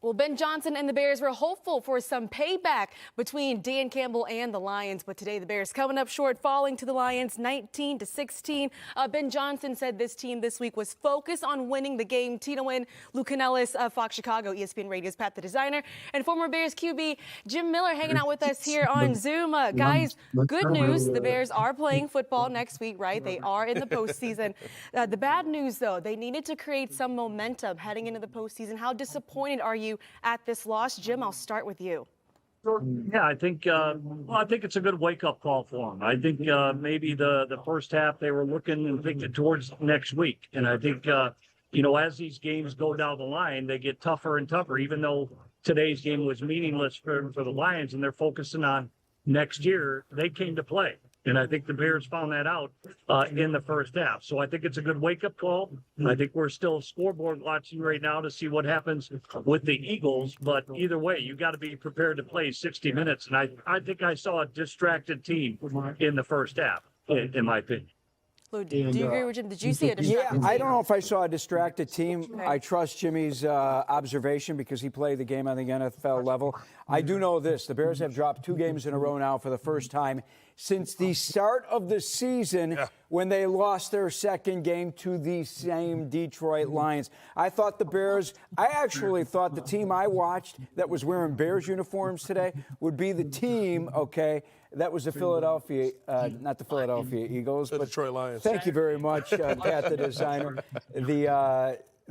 Well, Ben Johnson and the Bears were hopeful for some payback between Dan Campbell and the Lions, but today the Bears coming up short, falling to the Lions 19-16. Ben Johnson said this team this week was focused on winning the game. Tina Nguyen, Lou Canellis of Fox Chicago, ESPN Radio's Pat the Designer, and former Bears QB Jim Miller hanging out with us here on Zoom. Guys, good news, the Bears are playing football next week, right? They are in the postseason. The bad news, though, they needed to create some momentum heading into the postseason. How disappointed are you at this loss? Jim, I'll start with you. Yeah, I think it's a good wake-up call for them. I think maybe the first half they were looking and thinking towards next week. And I think, as these games go down the line, they get tougher and tougher, even though today's game was meaningless for the Lions and they're focusing on next year, they came to play. And I think the Bears found that out in the first half. So I think it's a good wake-up call. I think we're still scoreboard watching right now to see what happens with the Eagles. But either way, you got to be prepared to play 60 minutes. And I think I saw a distracted team in the first half, in my opinion. Lou, do you agree with Jim? Did you see a distracted team? Yeah, I don't know if I saw a distracted team. Okay. I trust Jimmy's observation because he played the game on the NFL level. I do know this. The Bears have dropped 2 games in a row now for the first time since the start of the season when they lost their second game to the same Detroit Lions. I actually thought the team I watched that was wearing Bears uniforms today would be the team, that was the Philadelphia, not the Philadelphia Eagles, but Detroit Lions. Thank you very much, Pat the Designer.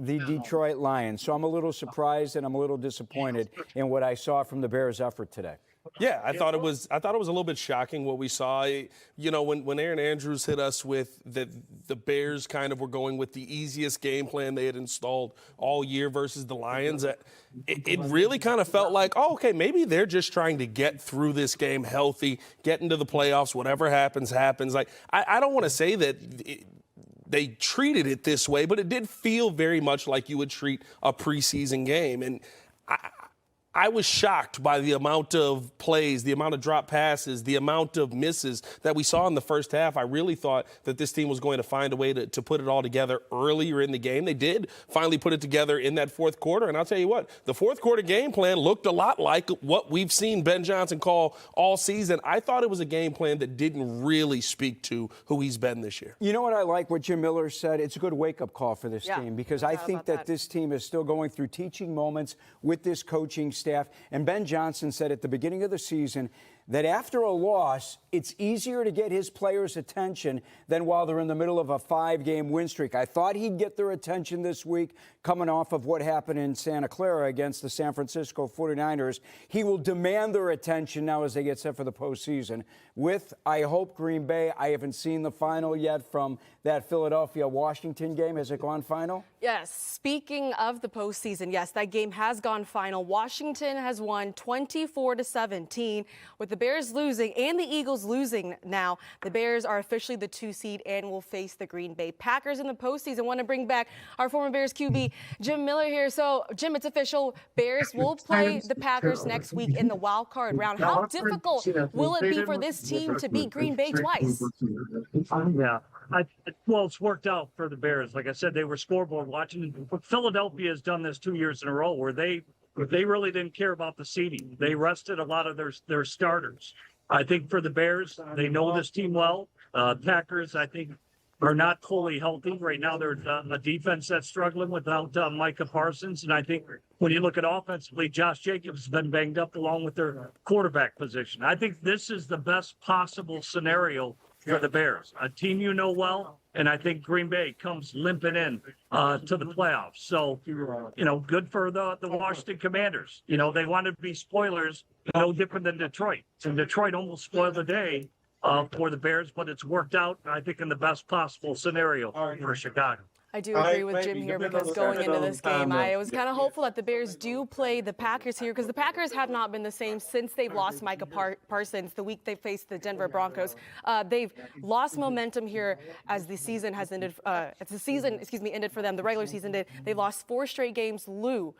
The Detroit Lions. So I'm a little surprised and I'm a little disappointed in what I saw from the Bears' effort today. Yeah, I thought it was a little bit shocking what we saw. When Aaron Andrews hit us with the Bears kind of were going with the easiest game plan they had installed all year versus the Lions, it really kind of felt like, maybe they're just trying to get through this game healthy, get into the playoffs, whatever happens, happens. Like I don't want to say that they treated it this way, but it did feel very much like you would treat a preseason game. And I was shocked by the amount of plays, the amount of drop passes, the amount of misses that we saw in the first half. I really thought that this team was going to find a way to put it all together earlier in the game. They did finally put it together in that fourth quarter. And I'll tell you what, the fourth quarter game plan looked a lot like what we've seen Ben Johnson call all season. I thought it was a game plan that didn't really speak to who he's been this year. You know what I like what Jim Miller said? It's a good wake-up call for this team because I think that this team is still going through teaching moments with this coaching staff. And Ben Johnson said at the beginning of the season that after a loss, it's easier to get his players' attention than while they're in the middle of a 5-game win streak. I thought he'd get their attention this week coming off of what happened in Santa Clara against the San Francisco 49ers. He will demand their attention now as they get set for the postseason with, I hope, Green Bay. I haven't seen the final yet from that Philadelphia-Washington game. Has it gone final? Yes. Speaking of the postseason, yes, that game has gone final. Washington has won 24-17 with the Bears losing and the Eagles losing now. The Bears are officially the 2 seed and will face the Green Bay Packers in the postseason. I want to bring back our former Bears QB, Jim Miller here. So, Jim, it's official. Bears will play the Packers next week in the wild card round. How difficult will it be for this team to beat Green Bay twice? Yeah. Well, it's worked out for the Bears. Like I said, they were scoreboard watching. Philadelphia has done this 2 years in a row where they really didn't care about the seeding. They rested a lot of their starters. I think for the Bears, they know this team well. Packers, I think, are not fully healthy. Right now, they're a defense that's struggling without Micah Parsons. And I think when you look at offensively, Josh Jacobs has been banged up along with their quarterback position. I think this is the best possible scenario for the Bears, a team you know well, and I think Green Bay comes limping in to the playoffs. So, good for the Washington Commanders. They wanted to be spoilers, no different than Detroit. And Detroit almost spoiled the day for the Bears, but it's worked out, I think, in the best possible scenario for Chicago. I do agree with Jim here because going into this game, I was kind of hopeful that the Bears do play the Packers here because the Packers have not been the same since they've lost Micah Parsons the week they faced the Denver Broncos. They've lost momentum here as the season has ended. Ended for them. The regular season did. They lost 4 straight games. Lou,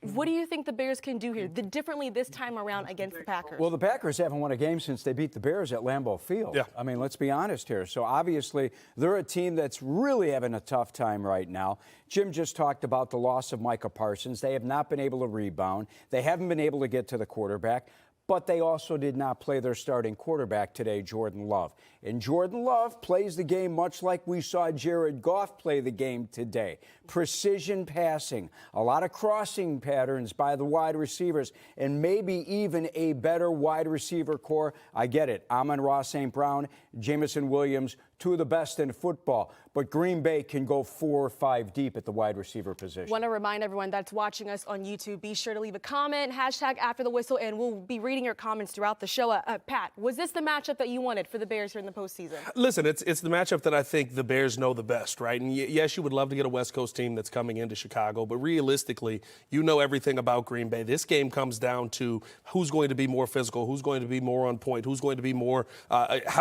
what do you think the Bears can do here differently this time around against the Packers? Well, the Packers haven't won a game since they beat the Bears at Lambeau Field. Yeah. I mean, let's be honest here. So obviously, they're a team that's really having a tough time time right now. Jim just talked about the loss of Micah Parsons. They have not been able to rebound. They haven't been able to get to the quarterback. But they also did not play their starting quarterback today, Jordan Love. And Jordan Love plays the game much like we saw Jared Goff play the game today. Precision passing, a lot of crossing patterns by the wide receivers, and maybe even a better wide receiver core. I get it. Amon-Ra St. Brown, Jamison Williams, two of the best in football. But Green Bay can go 4 or 5 deep at the wide receiver position. Want to remind everyone that's watching us on YouTube, be sure to leave a comment, hashtag after the whistle, and we'll be reading your comments throughout the show. Pat, was this the matchup that you wanted for the Bears here in the postseason? Listen, it's the matchup that I think the Bears know the best, right? And yes, you would love to get a West Coast team that's coming into Chicago, but realistically, you know everything about Green Bay. This game comes down to who's going to be more physical, who's going to be more on point, who's going to be more,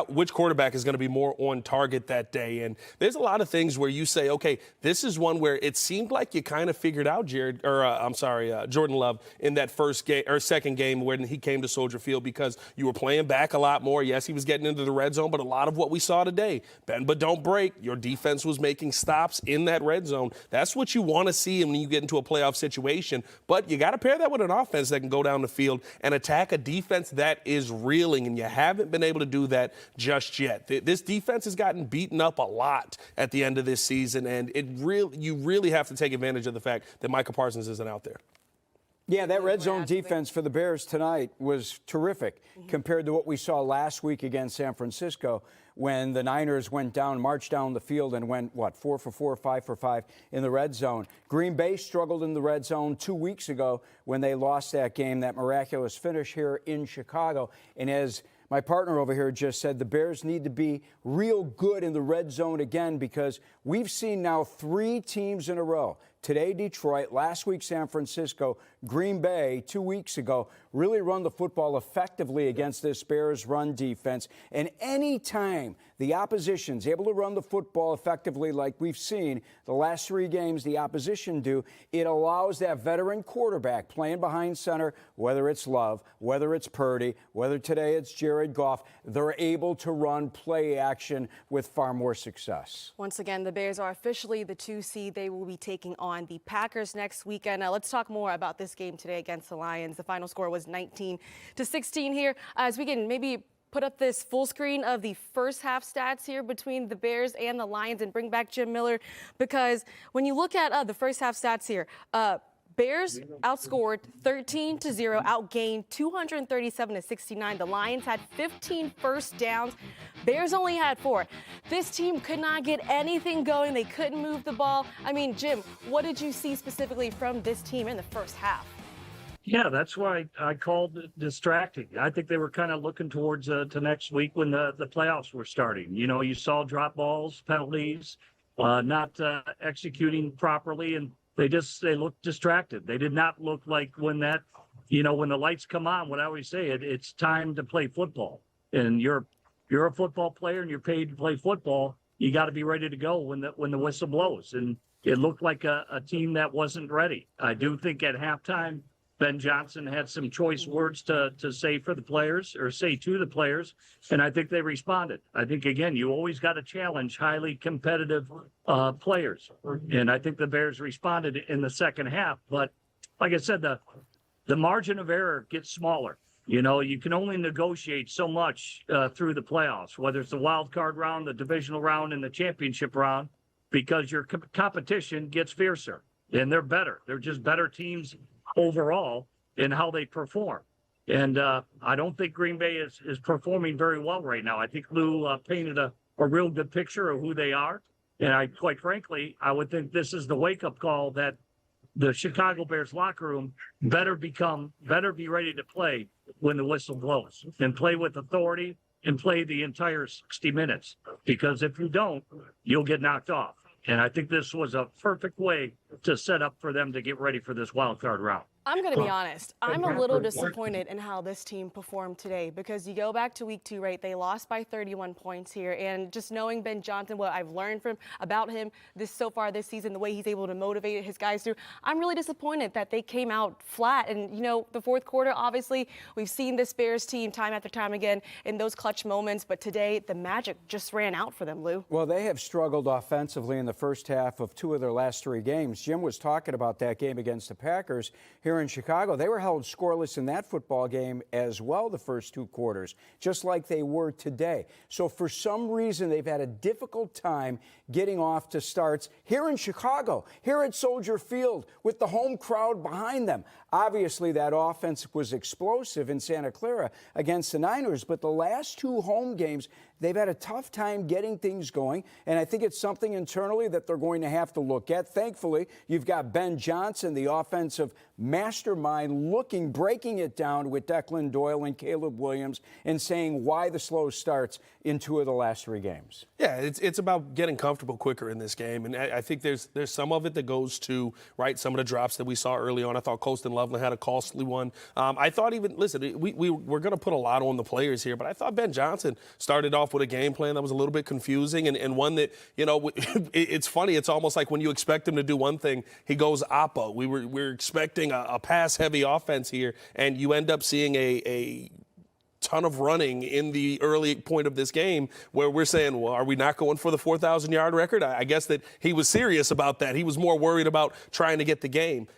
which quarterback is going to be more on target that day. And there's a lot of things where you say, okay, this is one where it seemed like you kind of figured out Jordan Love in that first game or second game when he came to Soldier Field, because you were playing back a lot more. Yes, he was getting into the red zone, but a lot of what we saw today, bend but don't break. Your defense was making stops in that red zone. That's what you want to see when you get into a playoff situation. But you got to pair that with an offense that can go down the field and attack a defense that is reeling, and you haven't been able to do that just yet. This defense has gotten beaten up a lot at the end of this season, and you really have to take advantage of the fact that Micah Parsons isn't out there. Yeah, that red zone defense for the Bears tonight was terrific compared to what we saw last week against San Francisco, when the Niners marched down the field and went, 4 for 4, 5 for 5 in the red zone. Green Bay struggled in the red zone 2 weeks ago when they lost that game, that miraculous finish here in Chicago. And as my partner over here just said, the Bears need to be real good in the red zone again, because we've seen now 3 teams in a row. Today, Detroit, last week, San Francisco, Green Bay 2 weeks ago, really run the football effectively against this Bears run defense. And any time the opposition's able to run the football effectively like we've seen the last 3 games the opposition do, it allows that veteran quarterback playing behind center, whether it's Love, whether it's Purdy, whether today it's Jared Goff, they're able to run play action with far more success. Once again, the Bears are officially the 2 seed. They will be taking on the Packers next weekend. Now, let's talk more about this game today against the Lions. The final score was 19-16 here. As we can maybe put up this full screen of the first half stats here between the Bears and the Lions and bring back Jim Miller, because when you look at the first half stats here, Bears outscored 13-0, outgained 237-69. The Lions had 15 first downs. Bears only had 4. This team could not get anything going. They couldn't move the ball. I mean, Jim, what did you see specifically from this team in the first half? Yeah, that's why I called it distracting. I think they were kind of looking towards to next week when the playoffs were starting. You know, you saw drop balls, penalties, not executing properly, and they looked distracted. They did not look like when when the lights come on, what I always say, it's time to play football. And you're a football player and you're paid to play football. You got to be ready to go when the whistle blows. And it looked like a team that wasn't ready. I do think at halftime, Ben Johnson had some choice words to say for the players, or say to the players, and I think they responded. I think, again, you always got to challenge highly competitive players, and I think the Bears responded in the second half. But like I said, the margin of error gets smaller. You know, you can only negotiate so much through the playoffs, whether it's the wild card round, the divisional round, and the championship round, because your competition gets fiercer, and they're better. They're just better teams overall in how they perform. And I don't think Green Bay is performing very well right now. I think Lou painted a real good picture of who they are. And quite frankly, I would think this is the wake-up call that the Chicago Bears locker room better be ready to play when the whistle blows, and play with authority and play the entire 60 minutes. Because if you don't, you'll get knocked off. And I think this was a perfect way to set up for them to get ready for this wild card round. I'm going to be honest. I'm a little disappointed in how this team performed today because you go back to week 2, right? They lost by 31 points here. And just knowing Ben Johnson, what I've learned about him so far this season, the way he's able to motivate his guys through, I'm really disappointed that they came out flat. And, the fourth quarter, obviously, we've seen this Bears team time after time again in those clutch moments. But today, the magic just ran out for them, Lou. Well, they have struggled offensively in the first half of 2 of their last 3 games. Jim was talking about that game against the Packers here in Chicago. They were held scoreless in that football game as well the first 2 quarters, just like they were today. So for some reason, they've had a difficult time getting off to starts here in Chicago, here at Soldier Field, with the home crowd behind them. Obviously, that offense was explosive in Santa Clara against the Niners, but the last 2 home games, they've had a tough time getting things going, and I think it's something internally that they're going to have to look at. Thankfully, you've got Ben Johnson, the offensive mastermind, breaking it down with Declan Doyle and Caleb Williams and saying why the slow starts in 2 of the last 3 games. Yeah, it's about getting comfortable quicker in this game, and I think there's some of it that goes to, right, some of the drops that we saw early on. I thought Colston Loveland had a costly one. I thought we're going to put a lot on the players here, but I thought Ben Johnson started off with a game plan that was a little bit confusing and one that, it's funny. It's almost like when you expect him to do one thing, he goes oppo. We're expecting a pass-heavy offense here, and you end up seeing a ton of running in the early point of this game where we're saying, well, are we not going for the 4,000-yard record? I guess that he was serious about that. He was more worried about trying to get the game.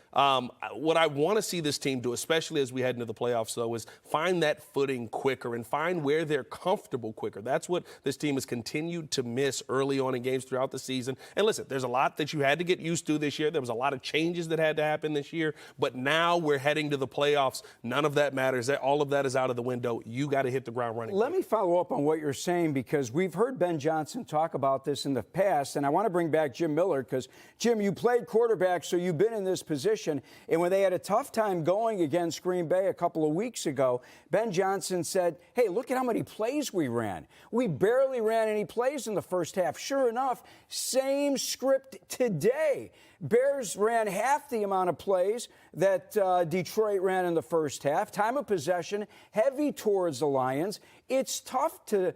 What I want to see this team do, especially as we head into the playoffs, though, is find that footing quicker and find where they're comfortable quicker. That's what this team has continued to miss early on in games throughout the season. And listen, there's a lot that you had to get used to this year. There was a lot of changes that had to happen this year. But now we're heading to the playoffs. None of that matters. All of that is out of the window. You got to hit the ground running. Let me follow up on what you're saying, because we've heard Ben Johnson talk about this in the past, and I want to bring back Jim Miller because, Jim, you played quarterback, so you've been in this position. And when they had a tough time going against Green Bay a couple of weeks ago, Ben Johnson said, hey, look at how many plays we ran. We barely ran any plays in the first half. Sure enough, same script today. Bears ran half the amount of plays that Detroit ran in the first half. Time of possession, heavy towards the Lions. It's tough to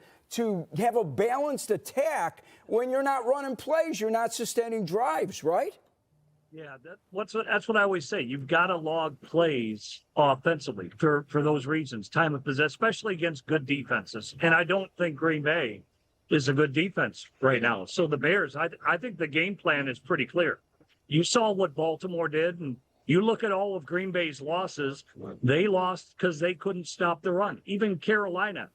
have a balanced attack when you're not running plays, you're not sustaining drives, right? Yeah, that's what I always say. You've got to log plays offensively for those reasons. Time of possession, especially against good defenses. And I don't think Green Bay is a good defense right now. So the Bears, I think the game plan is pretty clear. You saw what Baltimore did, and you look at all of Green Bay's losses. They lost because they couldn't stop the run. Even Carolina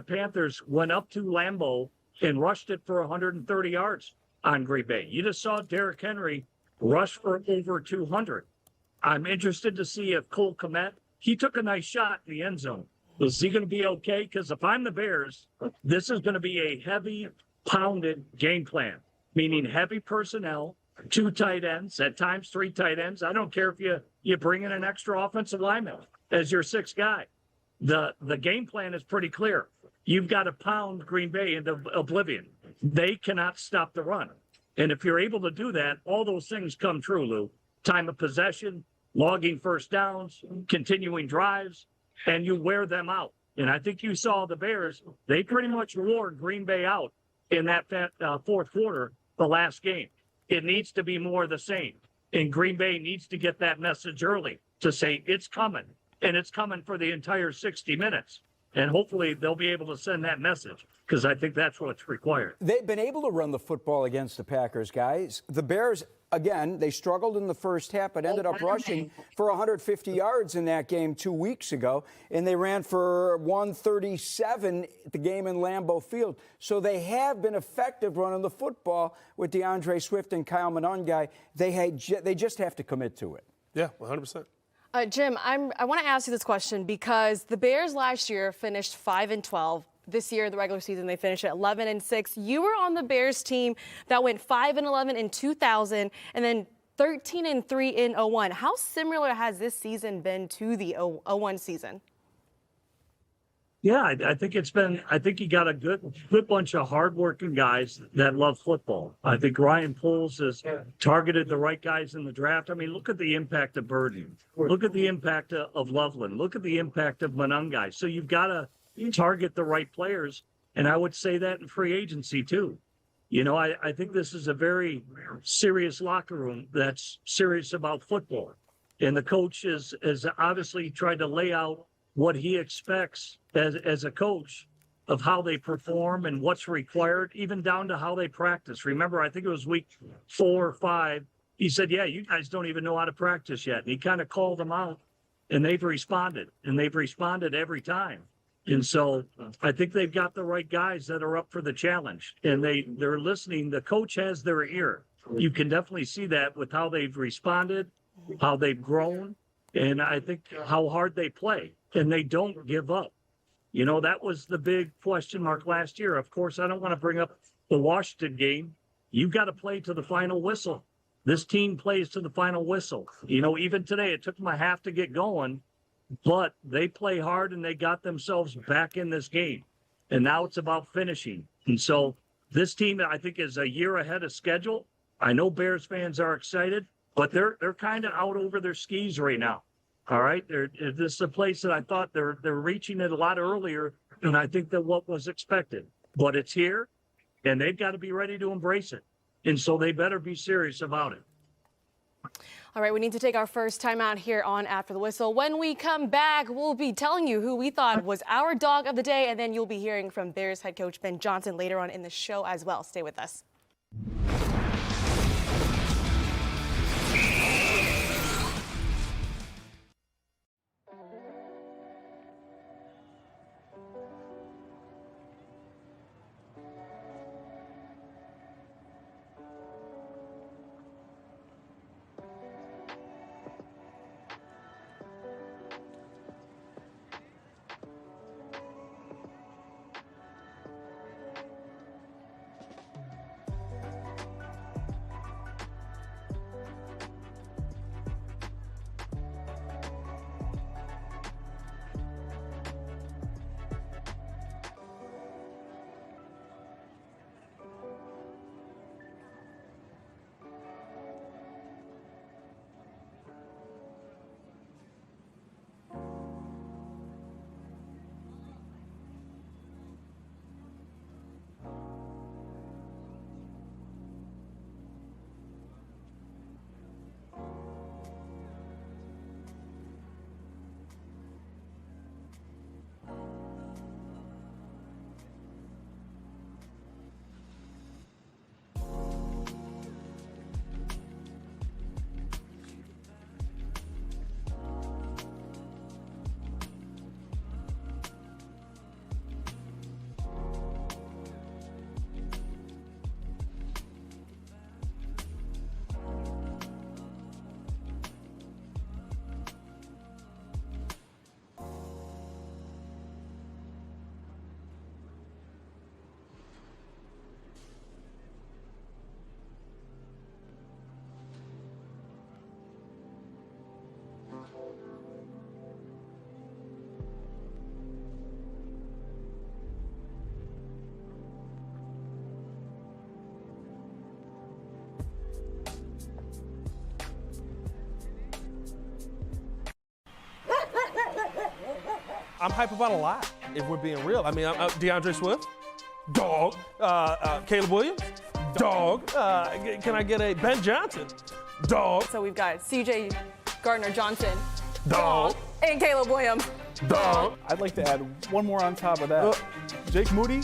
Panthers went up to Lambeau and rushed it for 130 yards on Green Bay. You just saw Derrick Henry rush for over 200. I'm interested to see if Cole Kmet, he took a nice shot in the end zone. Is he going to be okay? Because if I'm the Bears, this is going to be a heavy, pounded game plan, meaning heavy personnel, 2 tight ends, at times 3 tight ends. I don't care if you bring in an extra offensive lineman as your 6th guy. The game plan is pretty clear. You've got to pound Green Bay into oblivion. They cannot stop the run. And if you're able to do that, all those things come true, Lou. Time of possession, logging first downs, continuing drives, and you wear them out. And I think you saw the Bears, they pretty much wore Green Bay out in that fourth quarter, the last game. It needs to be more of the same. And Green Bay needs to get that message early to say it's coming, and it's coming for the entire 60 minutes. And hopefully they'll be able to send that message, because I think that's what's required. They've been able to run the football against the Packers, guys. The Bears, again, they struggled in the first half, but ended up rushing for 150 yards in that game 2 weeks ago. And they ran for 137 at the game in Lambeau Field. So they have been effective running the football with DeAndre Swift and Kyle Monangai. They just have to commit to it. Yeah, 100%. Jim, I want to ask you this question because the Bears last year finished 5-12. This year, the regular season, they finished at 11-6. You were on the Bears team that went 5-11 in 2000 and then 13-3 in 01. How similar has this season been to the 01 season? Yeah, I think I think you got a good bunch of hardworking guys that love football. I think Ryan Poles has targeted the right guys in the draft. I mean, look at the impact of Burden. Look at the impact of Loveland. Look at the impact of Monungai. So you've got to target the right players. And I would say that in free agency too. You know, I think this is a very serious locker room that's serious about football. And the coach has obviously tried to lay out what he expects as a coach of how they perform and what's required, even down to how they practice. Remember, I think it was week 4 or 5. He said, yeah, you guys don't even know how to practice yet. And he kind of called them out, and they've responded every time. And so I think they've got the right guys that are up for the challenge, and they're listening. The coach has their ear. You can definitely see that with how they've responded, how they've grown, and I think how hard they play. And they don't give up. You know, that was the big question mark last year. Of course, I don't want to bring up the Washington game. You've got to play to the final whistle. This team plays to the final whistle. You know, even today, it took them a half to get going, but they play hard and they got themselves back in this game. And now it's about finishing. And so this team, I think, is a year ahead of schedule. I know Bears fans are excited, but they're kind of out over their skis right now. All right. This is a place that I thought they're reaching it a lot earlier than I think that what was expected. But it's here, and they've got to be ready to embrace it. And so they better be serious about it. All right, we need to take our first time out here on After the Whistle. When we come back, we'll be telling you who we thought was our dog of the day, and then you'll be hearing from Bears head coach Ben Johnson later on in the show as well. Stay with us. I'm hype about a lot, if we're being real. I mean, DeAndre Swift, dog. Caleb Williams, dog. Can I get a Ben Johnson, dog? So we've got C.J. Gardner-Johnson, Dog. and Caleb Williams, Dog. I'd like to add one more on top of that. Jake Moody,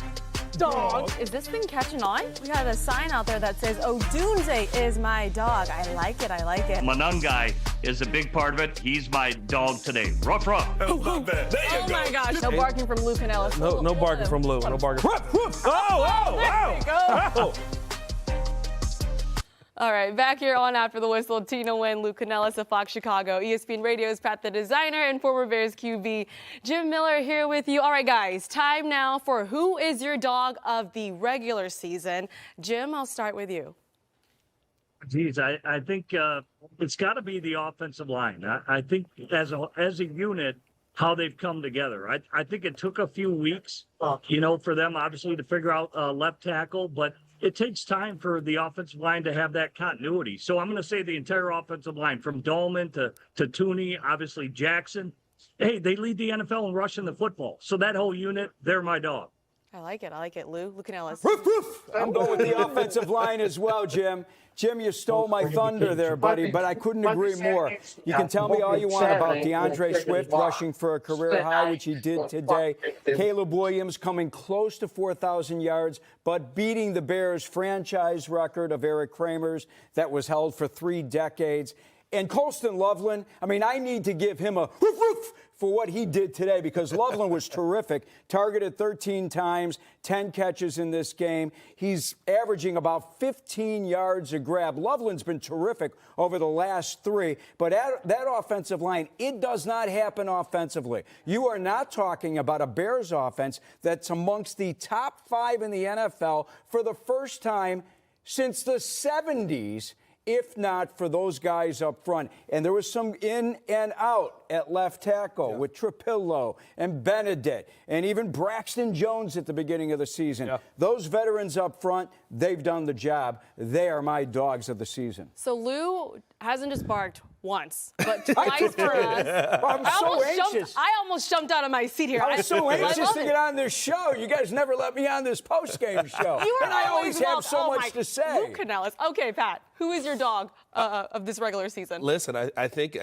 dog. Is this thing catching on? We got a sign out there that says, Odunze is my dog. I like it, I like it. Monungai is a big part of it. He's my dog today. Ruff, ruff. Oh My gosh, no barking from Lou Canellis. No barking from Lou. No barking. Oh. All right, back here on After the Whistle, Tina Nguyen, Lou Canellis of Fox Chicago, ESPN Radio's Pat the Designer, and former Bears QB Jim Miller here with you. All right, guys, time now for Who is Your Dog of the Regular Season? Jim, I'll start with you. Geez, I think it's got to be the offensive line. I think as a unit, how they've come together. I think it took a few weeks, for them obviously to figure out left tackle, but it takes time for the offensive line to have that continuity. So I'm going to say the entire offensive line, from Dolman to Tooney, obviously Jackson. Hey, they lead the NFL in rushing the football. So that whole unit, they're my dog. I like it. Lou, look at Ellis. Roof, roof. I'm going with the offensive line as well, Jim. Jim, you stole my thunder there, buddy, but I couldn't agree more. You can tell me all you want about DeAndre Swift rushing for a career high, which he did today. Caleb Williams coming close to 4,000 yards, but beating the Bears' franchise record of Eric Kramer's that was held for 3 decades. And Colston Loveland, I mean, I need to give him a roof, roof for what he did today, because Loveland was terrific. Targeted 13 times, 10 catches in this game. He's averaging about 15 yards a grab. Loveland's been terrific over the last 3, but that offensive line, it does not happen offensively. You are not talking about a Bears offense that's amongst the top 5 in the NFL for the first time since the 70s. If not for those guys up front. And there was some in and out at left tackle with Trapillo and Benedict and even Braxton Jones at the beginning of the season. Yeah. Those veterans up front, they've done the job. They are my dogs of the season. So Lou hasn't just barked once, but twice for us. I'm so anxious. I almost jumped out of my seat here. I'm so anxious to get on this show. You guys never let me on this post-game show. And I always have so much to say. Lou Canellis. Okay, Pat, who is your dog of this regular season? Listen, I think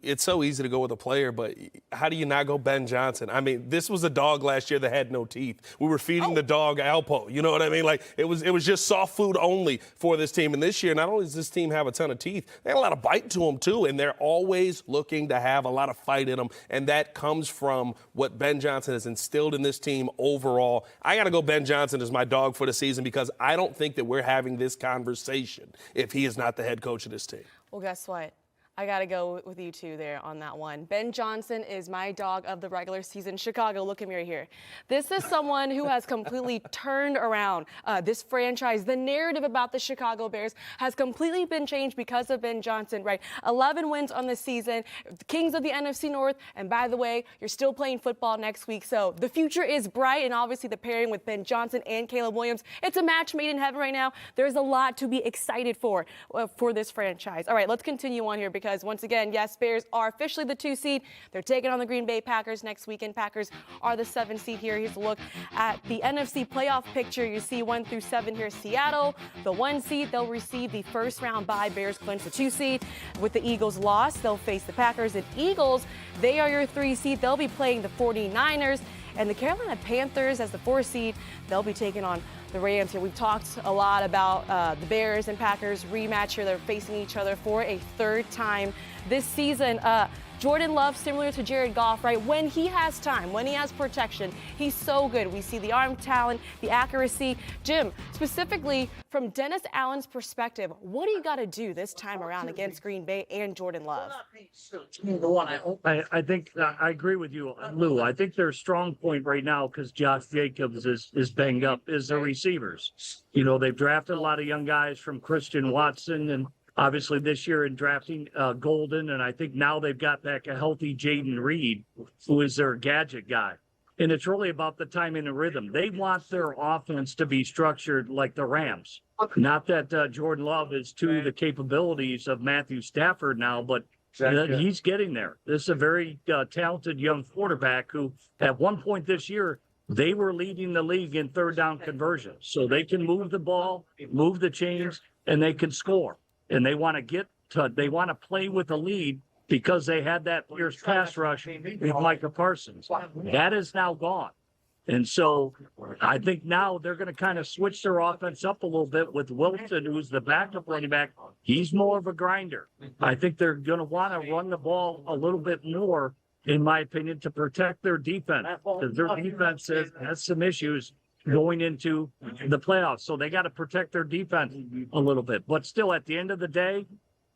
it's so easy to go with a player, but how do you not go Ben Johnson? I mean, this was a dog last year that had no teeth. We were feeding the dog Alpo. You know what I mean? Like, it was just soft food only for this team. And this year, not only does this team have a ton of teeth, they had a lot of bite to them too, and they're always looking to have a lot of fight in them, and that comes from what Ben Johnson has instilled in this team overall. I got to go Ben Johnson as my dog for the season, because I don't think that we're having this conversation if he is not the head coach of this team. Well, guess what? I got to go with you two there on that one. Ben Johnson is my dog of the regular season. Chicago, look at me right here. This is someone who has completely turned around this franchise. The narrative about the Chicago Bears has completely been changed because of Ben Johnson, right? 11 wins on the season, kings of the NFC North. And by the way, you're still playing football next week. So the future is bright. And obviously the pairing with Ben Johnson and Caleb Williams, it's a match made in heaven right now. There's a lot to be excited for this franchise. All right, let's continue on here, because once again, yes, Bears are officially the 2 seed. They're taking on the Green Bay Packers next weekend. Packers are the 7 seed here. Here's a look at the NFC playoff picture. You see 1 through 7 here. Seattle, the 1 seed, they'll receive the first round bye. Bears clinch the 2 seed. With the Eagles loss, they'll face the Packers. And Eagles, they are your 3 seed. They'll be playing the 49ers. And the Carolina Panthers, as the 4 seed, they'll be taking on the Rams here. We've talked a lot about the Bears and Packers rematch here. They're facing each other for a 3rd time this season. Jordan Love, similar to Jared Goff, right? When he has time, when he has protection, he's so good. We see the arm talent, the accuracy. Jim, specifically from Dennis Allen's perspective, what do you got to do this time around against Green Bay and Jordan Love? I think I agree with you, Lou. I think their strong point right now, because Josh Jacobs is banged up, is the receivers. You know, they've drafted a lot of young guys from Christian Watson, and obviously this year in drafting Golden, and I think now they've got back a healthy Jaden Reed, who is their gadget guy. And it's really about the timing and rhythm. They want their offense to be structured like the Rams. Not that Jordan Love is to the capabilities of Matthew Stafford now, but he's getting there. This is a very talented young quarterback who, at one point this year, they were leading the league in 3rd down conversions. So they can move the ball, move the chains, and they can score. And they want to play with the lead, because they had that fierce pass rush with Micah Parsons. That is now gone. And so I think now they're going to kind of switch their offense up a little bit with Wilson, who's the backup running back. He's more of a grinder. I think they're going to want to run the ball a little bit more, in my opinion, to protect their defense, because their defense has some issues going into the playoffs. So they got to protect their defense a little bit. But still, at the end of the day,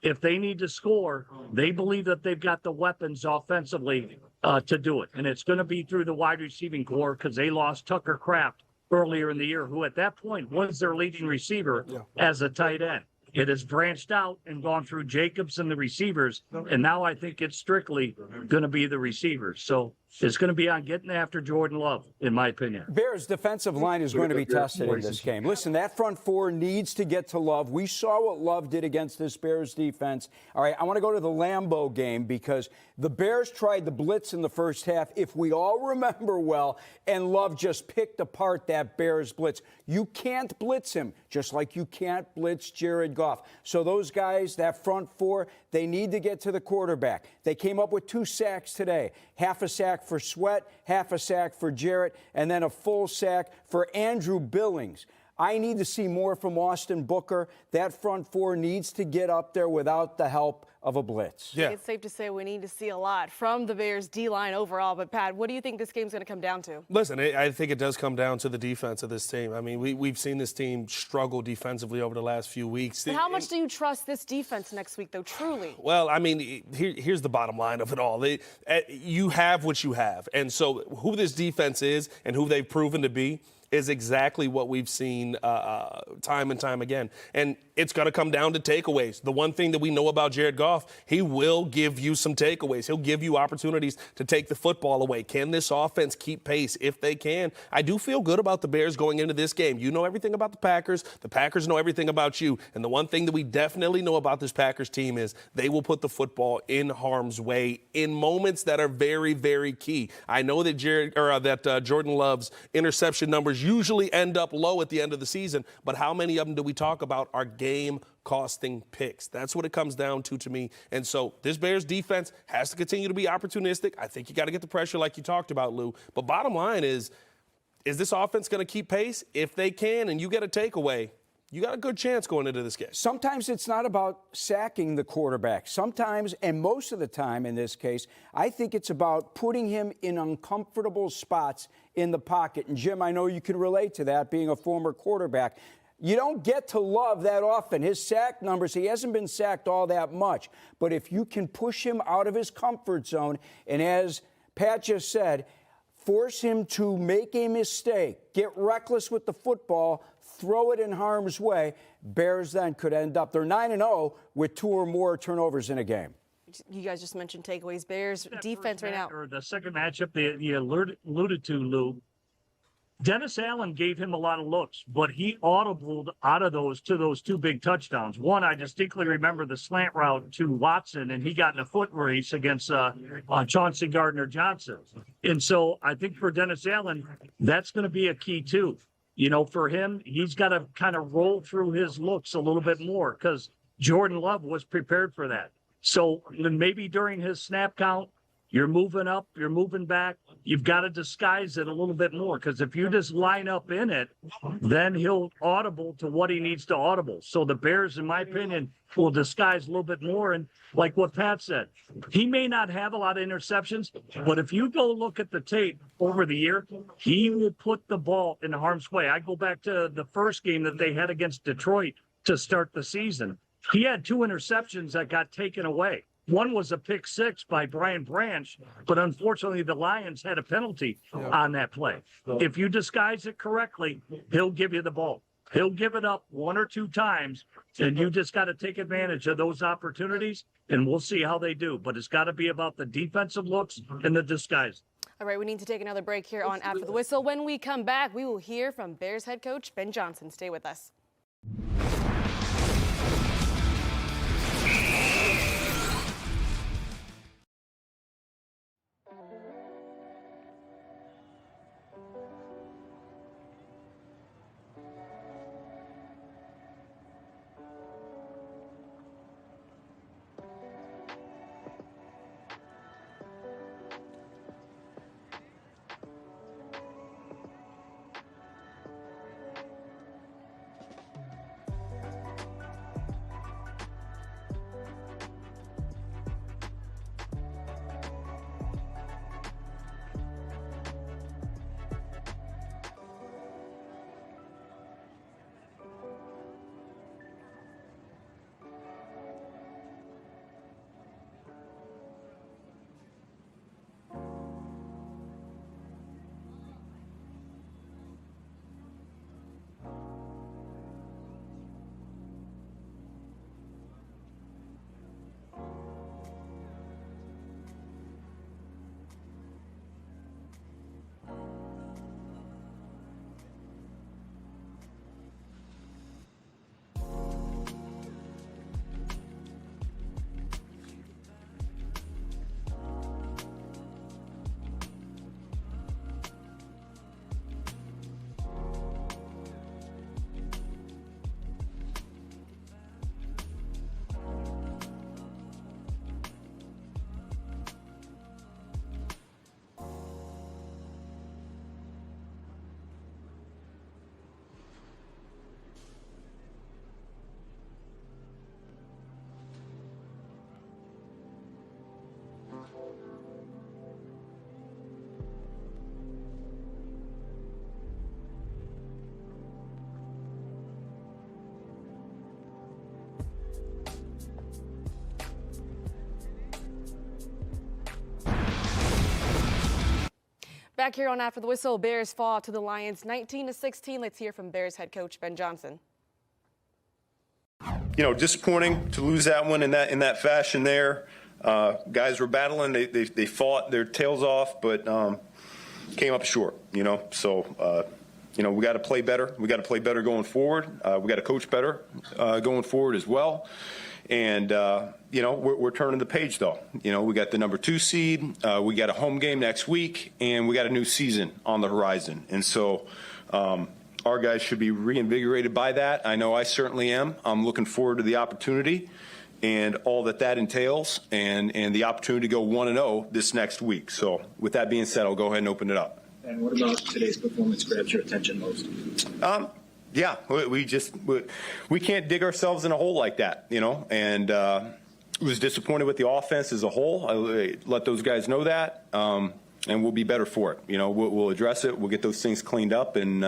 if they need to score, they believe that they've got the weapons offensively to do it. And it's going to be through the wide receiving core, because they lost Tucker Kraft earlier in the year, who at that point was their leading receiver as a tight end. It has branched out and gone through Jacobs and the receivers, and now I think it's strictly going to be the receivers. So it's going to be on getting after Jordan Love, in my opinion. Bears' defensive line is going to be tested in this game. Listen, that front four needs to get to Love. We saw what Love did against this Bears defense. All right, I want to go to the Lambeau game because the Bears tried the blitz in the first half, if we all remember well, and Love just picked apart that Bears blitz. You can't blitz him, just like you can't blitz Jared Goff. So those guys, that front four, they need to get to the quarterback. They came up with 2 sacks today, half a sack for Sweat, half a sack for Jarrett, and then a full sack for Andrew Billings. I need to see more from Austin Booker. That front four needs to get up there without the help of a blitz. Yeah. It's safe to say we need to see a lot from the Bears D-line overall. But, Pat, what do you think this game's going to come down to? Listen, I think it does come down to the defense of this team. I mean, we've seen this team struggle defensively over the last few weeks. But how much do you trust this defense next week, though, truly? Well, I mean, here's the bottom line of it all. You have what you have. And so who this defense is and who they've proven to be is exactly what we've seen time and time again. And it's going to come down to takeaways. The one thing that we know about Jared Goff, he will give you some takeaways. He'll give you opportunities to take the football away. Can this offense keep pace? If they can, I do feel good about the Bears going into this game. You know everything about the Packers. The Packers know everything about you. And the one thing that we definitely know about this Packers team is they will put the football in harm's way in moments that are very, very key. I know that Jordan Love's interception numbers usually end up low at the end of the season, but how many of them do we talk about are game-costing picks? That's what it comes down to me. And so this Bears defense has to continue to be opportunistic. I think you got to get the pressure like you talked about, Lou. But bottom line is this offense going to keep pace? If they can and you get a takeaway, you got a good chance going into this game. Sometimes it's not about sacking the quarterback. Sometimes, and most of the time in this case, I think it's about putting him in uncomfortable spots in the pocket. And, Jim, I know you can relate to that, being a former quarterback. You don't get to Love that often. His sack numbers, he hasn't been sacked all that much. But if you can push him out of his comfort zone, and as Pat just said, force him to make a mistake, get reckless with the football, throw it in harm's way, Bears then could end up, they're 9-0 with 2 or more turnovers in a game. You guys just mentioned takeaways. Bears defense right now. Or the second matchup you alluded to, Lou, Dennis Allen gave him a lot of looks, but he audibled out of those to those 2 big touchdowns. One, I distinctly remember the slant route to Watson, and he got in a foot race against Chauncey Gardner-Johnson. And so I think for Dennis Allen, that's going to be a key too. You know, for him, he's got to kind of roll through his looks a little bit more because Jordan Love was prepared for that. So maybe during his snap count, you're moving up, you're moving back. You've got to disguise it a little bit more because if you just line up in it, then he'll audible to what he needs to audible. So the Bears, in my opinion, will disguise a little bit more. And like what Pat said, he may not have a lot of interceptions, but if you go look at the tape over the year, he will put the ball in harm's way. I go back to the first game that they had against Detroit to start the season. He had 2 interceptions that got taken away. One was a pick 6 by Brian Branch, but unfortunately the Lions had a penalty on that play. If you disguise it correctly, he'll give you the ball. He'll give it up 1 or 2 times, and you just got to take advantage of those opportunities, and we'll see how they do. But it's got to be about the defensive looks and the disguise. All right, we need to take another break here on After the Whistle. When we come back, we will hear from Bears head coach Ben Johnson. Stay with us. Back here on After the Whistle, Bears fall to the Lions 19-16. Let's hear from Bears head coach Ben Johnson. You know, disappointing to lose that one in that fashion there. Guys were battling. They fought their tails off, but came up short, you know. So, you know, we got to play better. We got to play better going forward. We got to coach better going forward as well. And, you know, we're turning the page, though. You know, we got the number 2 seed. We got a home game next week, and we got a new season on the horizon. And so our guys should be reinvigorated by that. I know I certainly am. I'm looking forward to the opportunity and all that entails, and the opportunity to go 1-0 this next week. So with that being said, I'll go ahead and open it up. And what about today's performance grabs your attention most? Yeah, we can't dig ourselves in a hole like that, you know, and was disappointed with the offense as a whole. I let those guys know that, and we'll be better for it. You know, we'll address it. We'll get those things cleaned up, and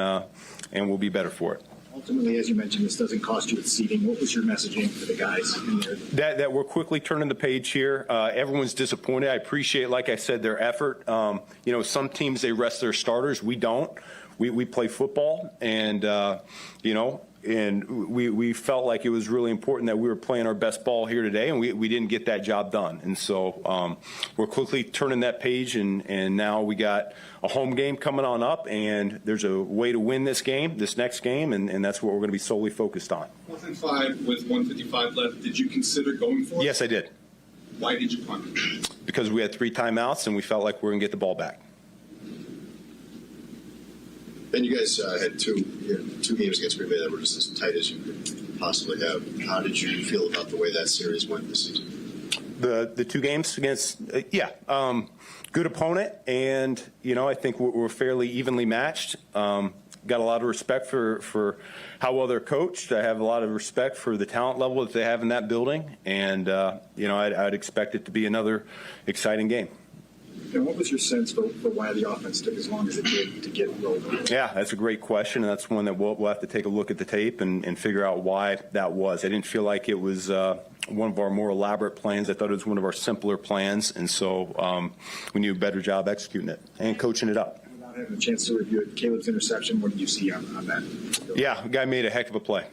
we'll be better for it. Ultimately, as you mentioned, this doesn't cost you with seeding. What was your messaging for the guys in there? That we're quickly turning the page here. Everyone's disappointed. I appreciate, like I said, their effort. You know, some teams, they rest their starters. We don't. We play football, and, you know, and we felt like it was really important that we were playing our best ball here today, and we didn't get that job done. And so we're quickly turning that page, and now we got a home game coming on up, and there's a way to win this next game, and that's what we're going to be solely focused on. 4th and 5 with 1:55 left. Did you consider going for it? Yes, I did. Why did you punt? Because we had 3 timeouts, and we felt like we were going to get the ball back. Ben, you guys had two games against Green Bay that were just as tight as you could possibly have. How did you feel about the way that series went this season? The 2 games against, good opponent, and, you know, I think we're fairly evenly matched. Got a lot of respect for how well they're coached. I have a lot of respect for the talent level that they have in that building, and, you know, I'd expect it to be another exciting game. And what was your sense for why the offense took as long as it did to get rolling? Yeah, that's a great question, and that's one that we'll have to take a look at the tape and figure out why that was. I didn't feel like it was one of our more elaborate plans. I thought it was one of our simpler plans, and so we need a better job executing it and coaching it up. Without having a chance to review it, Caleb's interception, what did you see on that? Yeah, the guy made a heck of a play.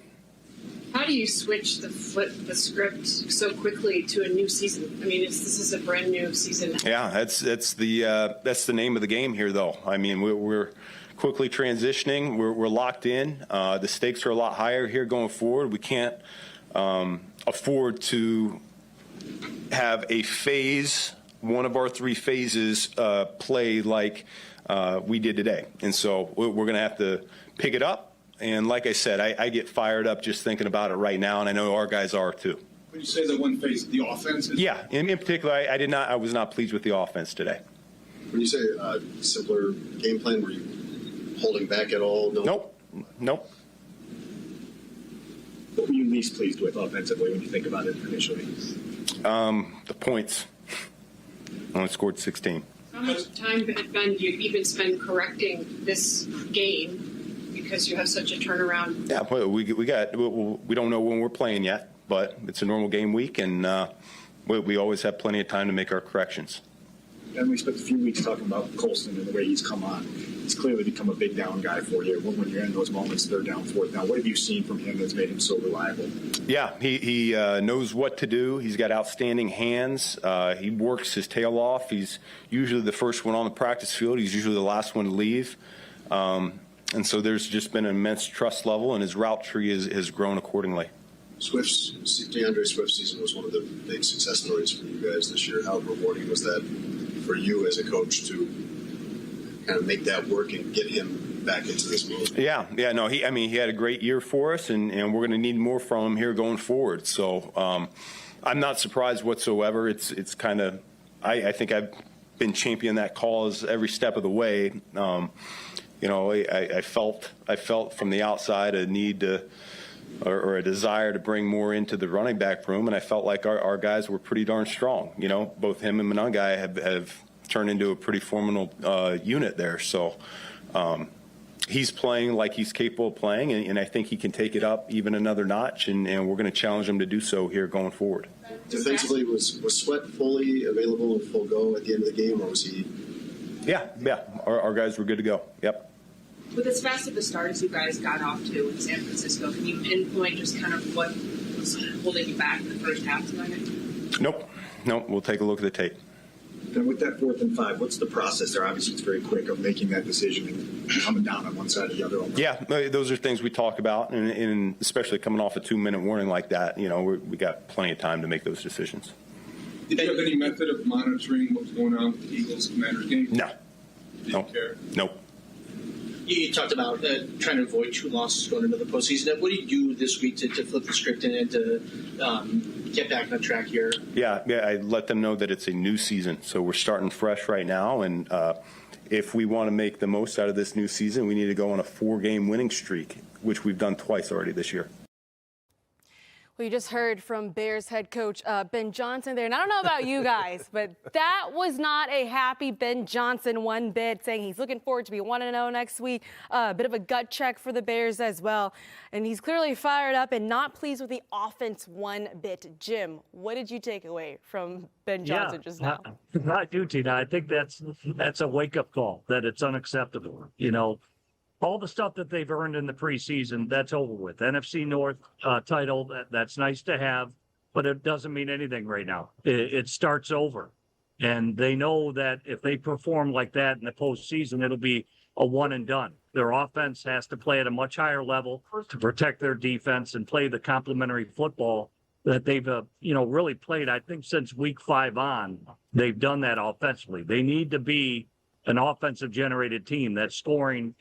How do you flip the script so quickly to a new season? I mean, this is a brand new season. Yeah, that's the name of the game here, though. I mean, we're quickly transitioning. We're locked in. The stakes are a lot higher here going forward. We can't afford to have a phase, one of our 3 phases, play like we did today. And so we're going to have to pick it up. And like I said, I get fired up just thinking about it right now, and I know our guys are too. When you say that one phase, the offense? Yeah, in particular, I was not pleased with the offense today. When you say simpler game plan, were you holding back at all? Nope. What were you least pleased with offensively when you think about it initially? The points. I only scored 16. How much time, Ben, do you even spend correcting this game because you have such a turnaround? Yeah, we don't know when we're playing yet, but it's a normal game week, and we always have plenty of time to make our corrections. And we spent a few weeks talking about Colston and the way he's come on. He's clearly become a big down guy for you. When you're in those moments, 3rd down, 4th down, what have you seen from him that's made him so reliable? Yeah, he knows what to do. He's got outstanding hands. He works his tail off. He's usually the first one on the practice field. He's usually the last one to leave. And so there's just been an immense trust level, and his route tree has grown accordingly. DeAndre Swift's season was one of the big success stories for you guys this year. How rewarding was that for you as a coach to kind of make that work and get him back into this mode? Yeah, no, he had a great year for us, and we're going to need more from him here going forward. So I'm not surprised whatsoever. It's kind of, I think I've been championing that cause every step of the way. You know, I felt from the outside a need to, or a desire to bring more into the running back room, and I felt like our guys were pretty darn strong. You know, both him and Manungai have turned into a pretty formidable unit there. So he's playing like he's capable of playing, and I think he can take it up even another notch, and we're going to challenge him to do so here going forward. Defensively, was Sweat fully available and full go at the end of the game, or was he Yeah. Our guys were good to go. Yep. With as fast of a start as you guys got off to in San Francisco, can you pinpoint just kind of what was holding you back in the first half tonight? Nope. We'll take a look at the tape. And with that 4th and 5, what's the process there? Obviously, it's very quick of making that decision and coming down on one side or the other. Yeah, those are things we talk about, and especially coming off a 2-minute warning like that, we got plenty of time to make those decisions. Did you have any method of monitoring what's going on with the Eagles Commanders game? No. Didn't care? Nope. You talked about trying to avoid 2 losses going into the postseason. What do you do this week to flip the script and to get back on track here? Yeah, I let them know that it's a new season, so we're starting fresh right now, and if we want to make the most out of this new season, we need to go on a 4-game winning streak, which we've done twice already this year. Well, you just heard from Bears head coach Ben Johnson there. And I don't know about you guys, but that was not a happy Ben Johnson one bit, saying he's looking forward to be 1-0 next week. A bit of a gut check for the Bears as well. And he's clearly fired up and not pleased with the offense one bit. Jim, what did you take away from Ben Johnson just now? I do, Tina. I think that's a wake-up call, that it's unacceptable. All the stuff that they've earned in the preseason, that's over with. NFC North title, that's nice to have, but it doesn't mean anything right now. It starts over. And they know that if they perform like that in the postseason, it'll be a one and done. Their offense has to play at a much higher level to protect their defense and play the complementary football that they've, really played. I think since week 5 on, they've done that offensively. They need to be an offensive generated team that's scoring,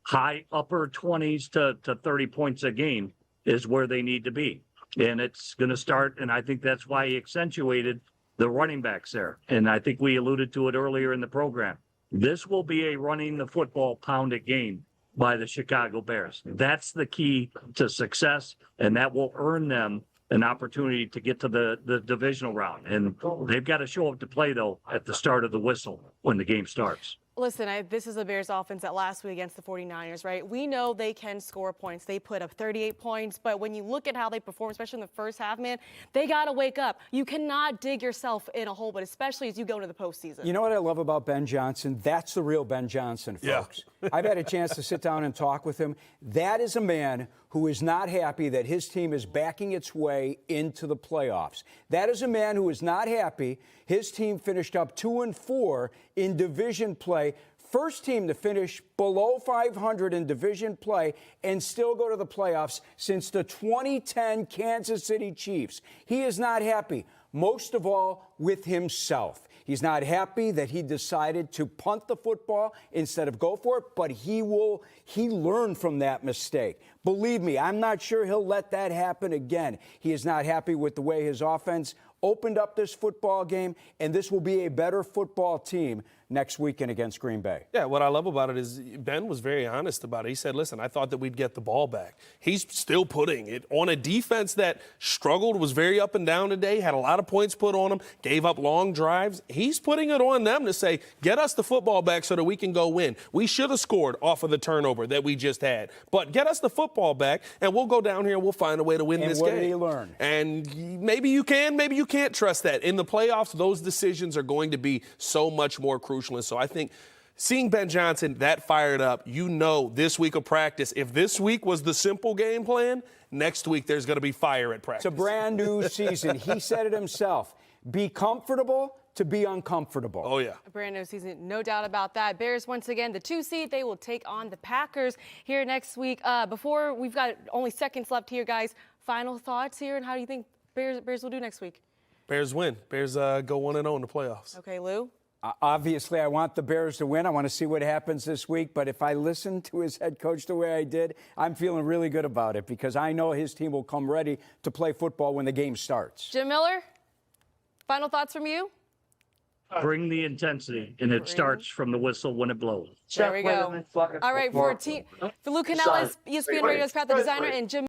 high upper 20s to 30 points a game is where they need to be. And it's going to start, and I think that's why he accentuated the running backs there. And I think we alluded to it earlier in the program. This will be a running the football pounded game by the Chicago Bears. That's the key to success, and that will earn them an opportunity to get to the divisional round. And they've got to show up to play, though, at the start of the whistle when the game starts. Listen, this is the Bears offense that last week against the 49ers, right? We know they can score points. They put up 38 points, but when you look at how they perform, especially in the first half, man, they got to wake up. You cannot dig yourself in a hole, but especially as you go into the postseason. You know what I love about Ben Johnson? That's the real Ben Johnson, folks. Yeah. I've had a chance to sit down and talk with him. That is a man who is not happy that his team is backing its way into the playoffs. That is a man who is not happy his team finished up 2-4 in division play. First team to finish below 500 in division play and still go to the playoffs since the 2010 Kansas City Chiefs. He is not happy, most of all with himself. He's not happy that he decided to punt the football instead of go for it, but he learned from that mistake. Believe me, I'm not sure he'll let that happen again. He is not happy with the way his offense opened up this football game, and this will be a better football team next weekend against Green Bay. Yeah, what I love about it is Ben was very honest about it. He said, listen, I thought that we'd get the ball back. He's still putting it on a defense that struggled, was very up and down today, had a lot of points put on him, gave up long drives. He's putting it on them to say, get us the football back so that we can go win. We should have scored off of the turnover that we just had. But get us the football back, and we'll go down here and we'll find a way to win this game. And what did he learn? And maybe you can, maybe you can't trust that. In the playoffs, those decisions are going to be so much more crucial. And so I think seeing Ben Johnson that fired up, this week of practice, if this week was the simple game plan, next week there's going to be fire at practice. It's a brand new season. He said it himself. Be comfortable to be uncomfortable. Oh, yeah. A brand new season, no doubt about that. Bears, once again, the 2 seed, they will take on the Packers here next week. Before we've got only seconds left here, guys, final thoughts here, and how do you think Bears will do next week? Bears win. Bears go 1-0 in the playoffs. Okay, Lou? Obviously, I want the Bears to win. I want to see what happens this week. But if I listen to his head coach the way I did, I'm feeling really good about it because I know his team will come ready to play football when the game starts. Jim Miller, final thoughts from you? Bring the intensity, and it starts from the whistle when it blows. There we go. All right, for Lou Canellis, ESPN Radio's Crowd, the designer, and Jim